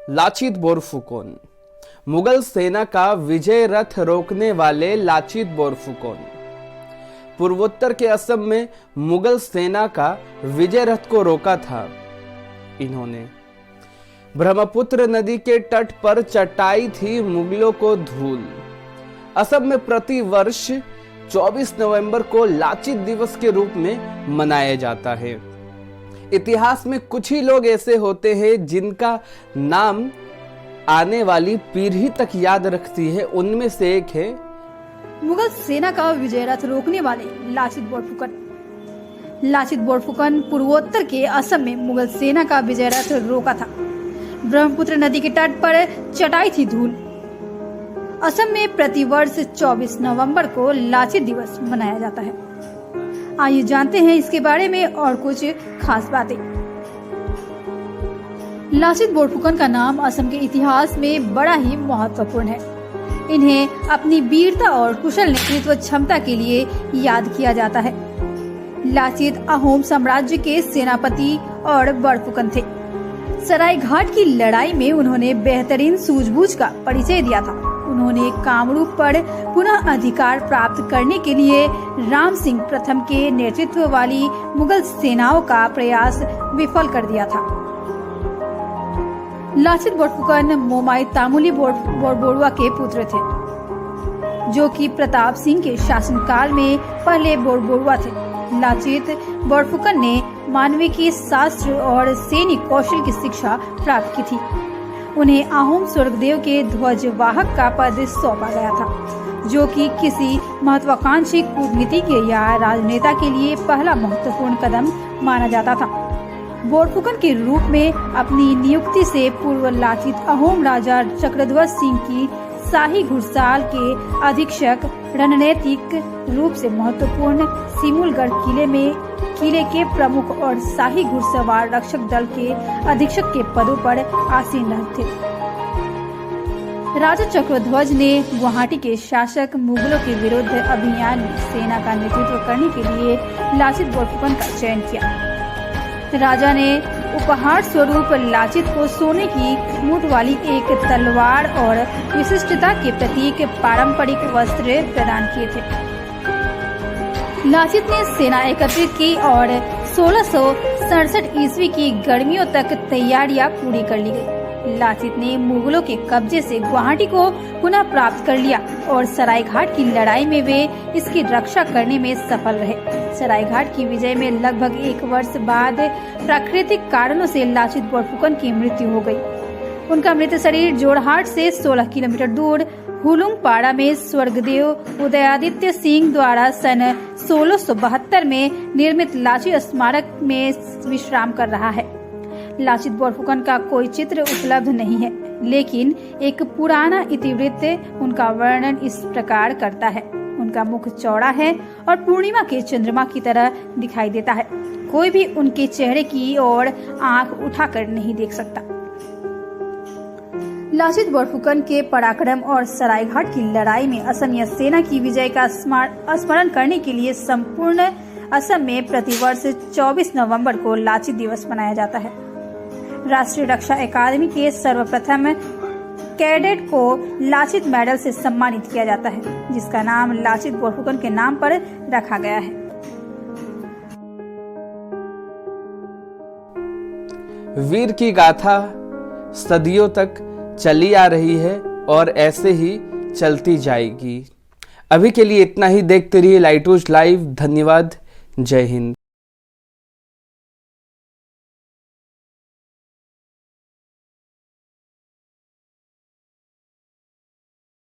लाचित बोरफुकन। मुगल सेना का विजय रथ रोकने वाले लाचित बोरफुकन पूर्वोत्तर के असम में मुगल सेना का विजय रथ को रोका था। इन्होंने ब्रह्मपुत्र नदी के तट पर चटाई थी मुगलों को धूल। असम में प्रति वर्ष 24 नवंबर को लाचित दिवस के रूप में मनाया जाता है। इतिहास में कुछ ही लोग ऐसे होते हैं जिनका नाम आने वाली पीढ़ी तक याद रखती है। उनमें से एक है मुगल सेना का विजय रथ रोकने वाले लाचित बोरफुकन। लाचित बोरफुकन पूर्वोत्तर के असम में मुगल सेना का विजय रथ रोका था। ब्रह्मपुत्र नदी के तट पर चटाई थी धूल। असम में प्रतिवर्ष 24 नवंबर को लाचित दिवस मनाया जाता है। आइए जानते हैं इसके बारे में और कुछ खास बातें। लाचित बोरफुकन का नाम असम के इतिहास में बड़ा ही महत्वपूर्ण है। इन्हें अपनी वीरता और कुशल नेतृत्व क्षमता के लिए याद किया जाता है। लाचित अहोम साम्राज्य के सेनापति और बड़फुकन थे। सरायघाट की लड़ाई में उन्होंने बेहतरीन सूझबूझ का परिचय दिया था। उन्होंने कामरूप पर पुनः अधिकार प्राप्त करने के लिए राम सिंह प्रथम के नेतृत्व वाली मुगल सेनाओं का प्रयास विफल कर दिया था। लाचित बोरफुकन मोमाई तामुली बोरबोरुआ के पुत्र थे, जो कि प्रताप सिंह के शासनकाल में पहले बोरबोरुआ थे। लाचित बोरफुकन ने मानविकी शास्त्र और सैनिक कौशल की शिक्षा प्राप्त की थी। उन्हें अहोम स्वर्गदेव के ध्वजवाहक का पद सौंपा गया था, जो कि किसी महत्वाकांक्षी कूटनीतिज्ञ या राजनेता के लिए पहला महत्वपूर्ण कदम माना जाता था। बोरफुकन के रूप में अपनी नियुक्ति से पूर्व लाचित अहोम राजा चक्रध्वज सिंह की शाही घुड़साल के अधीक्षक रणनीतिक रूप से महत्वपूर्ण सिमुलगढ़ किले के प्रमुख और शाही घुड़सवार रक्षक दल के अधीक्षक के पदों पर आसीन थे। राजा चक्रध्वज ने गुवाहाटी के शासक मुगलों के विरुद्ध अभियान में सेना का नेतृत्व करने के लिए लाचित बोरफुकन का चयन किया। राजा ने उपहार स्वरूप लाचित को सोने की मूठ वाली एक तलवार और विशिष्टता के प्रतीक पारंपरिक वस्त्र प्रदान किए थे। लाचित ने सेना एकत्रित की और 1667 ईस्वी की गर्मियों तक तैयारियां पूरी कर ली गई। लाचित ने मुगलों के कब्जे से गुवाहाटी को पुनः प्राप्त कर लिया और सरायघाट की लड़ाई में वे इसकी रक्षा करने में सफल रहे। सरायघाट की विजय में लगभग 1 वर्ष बाद प्राकृतिक कारणों से लाचित बोरफुकन की मृत्यु हो गई। उनका मृत शरीर जोरहाट से 16 किलोमीटर दूर हुलुंगपाड़ा में स्वर्गदेव उदयादित्य सिंह द्वारा सन 1672 में निर्मित लाचित स्मारक में विश्राम कर रहा है। लाचित बोरफुकन का कोई चित्र उपलब्ध नहीं है, लेकिन एक पुराना इतिवृत्त उनका वर्णन इस प्रकार करता है। उनका मुख चौड़ा है और पूर्णिमा के चंद्रमा की तरह दिखाई देता है। कोई भी उनके चेहरे की ओर आंख उठाकर नहीं देख सकता। लाचित बोरफुकन के पराक्रम और सरायघाट की लड़ाई में असमिया सेना की विजय का स्मरण करने के लिए संपूर्ण असम में प्रतिवर्ष 24 नवंबर को लाचित दिवस मनाया जाता है। राष्ट्रीय रक्षा अकादमी के सर्वप्रथम कैडेट को लाचित मेडल से सम्मानित किया जाता है, जिसका नाम लाचित बोरफुकन के नाम पर रखा गया है। वीर की गाथा सदियों तक चली आ रही है और ऐसे ही चलती जाएगी। अभी के लिए इतना ही। देखते रहिए लाइटहाउस लाइव। धन्यवाद। जय हिंद।